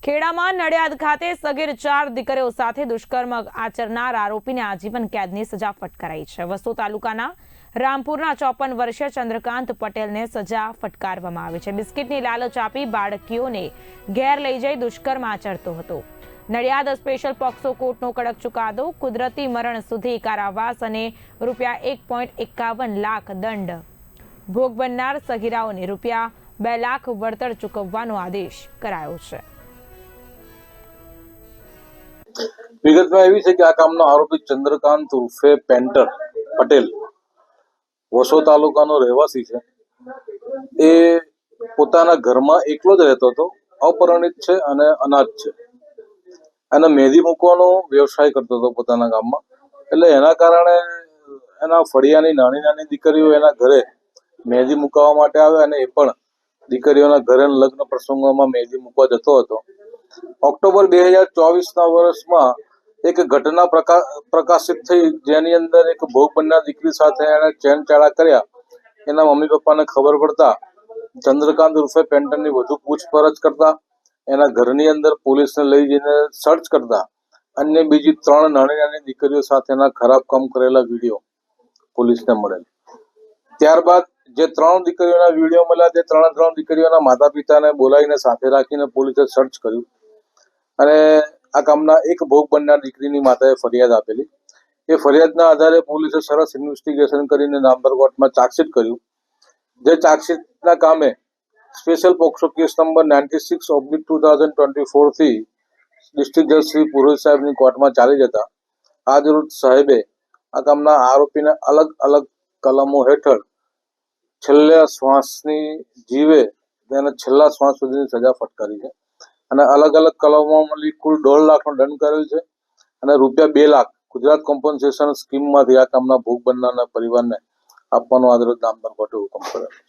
ખેડામાં નડિયાદ ખાતે સગીર 4 દીકરીઓ સાથે દુષ્કર્મ આચરનાર આરોપીને આજીવન કેદની સજા ફટકારાઈ છે। વસોદ તાલુકાના રામપુરના 54 વર્ષીય ચંદ્રકાંત પટેલને સજા ફટકારવામાં આવી છે। બિસ્કિટની લાલચ આપી બાળકીઓને ઘેર લઈ જઈ દુષ્કર્મ આચરતો હતો। નડિયાદ સ્પેશિયલ પોક્સો કોર્ટનો કડક ચુકાદો, કુદરતી મરણ સુધી કારાવાસ અને ₹1.51 લાખ દંડ, ભોગ બનનાર સગીરાઓને ₹2 લાખ વળતર ચૂકવવાનો આદેશ કરાયો છે। વિગતમાં એવી છે કે આ કામનો આરોપી ચંદ્રકાંત ઉર્ફે પેન્ટર પટેલ વસો તાલુકાનો રહેવાસી છે। એ પોતાના ઘરમાં એકલો જ રહેતો હતો, અપરિણિત છે અને અનાથ છે। અને મહેંદી મૂકવાનો વ્યવસાય કરતો હતો પોતાના ગામમાં। એટલે એના કારણે એના ફળિયાની નાની નાની દીકરીઓ એના ઘરે મહેંદી મૂકવા માટે આવે અને એ પણ દીકરીઓના ઘરે લગ્ન પ્રસંગોમાં મહેંદી મૂકવા જતો હતો। ઓક્ટોબર 2024ના વર્ષમાં એક ઘટના પ્રકાશિત થઈ, જેની અંદર એક ભોગ બનનાર દીકરી સાથે એણે ચેનચાળા કર્યા। એના મમ્મી પપ્પાને ખબર પડતા ચંદ્રકાંત ઉર્ફે પેન્ટરની વધુ પૂછપરછ કરતા, એના ઘરની અંદર પોલીસને લઈ જઈને સર્ચ કરતા અન્ય બીજી 3 નાની નાની દીકરીઓ સાથેના ખરાબ કામ કરેલા વિડીયો પોલીસને મળેલ। ત્યારબાદ જે 3 દીકરીઓના વિડીયો મળ્યા તે 3 દીકરીઓના માતા પિતાને બોલાવીને સાથે રાખીને પોલીસે સર્ચ કર્યું અને આ કામના એક ભોગ બનનાર દીકરીની માતાએ ફરિયાદ આપેલી। એ ફરિયાદના આધારે પોલીસે સરસ ઇન્વેસ્ટિગેશન કરીને નામદાર કોર્ટમાં ચાર્જશીટ કર્યું। જે ચાર્જશીટના કામે સ્પેશિયલ પોક્સો કેસ નંબર 96/2024 થી ડિસ્ટ્રિક્ટ જજ શ્રી પુરોહિત સાહેબની કોર્ટમાં ચાલી જતા આજરોજ સાહેબે આ કામના આરોપીને અલગ અલગ કલમો હેઠળ છેલ્લા શ્વાસની જીવે તેને છેલ્લા શ્વાસ સુધીની સજા ફટકારી છે અને અલગ અલગ કલમોમાં મળી કુલ 1.5 લાખનો દંડ કરેલ છે અને ₹2 લાખ ગુજરાત કોમ્પન્સેશન સ્કીમમાંથી આ કામના ભોગ બનનારના પરિવારને આપવાનો આજરોજ નામદાર કોર્ટે હુકમ કરેલો છે।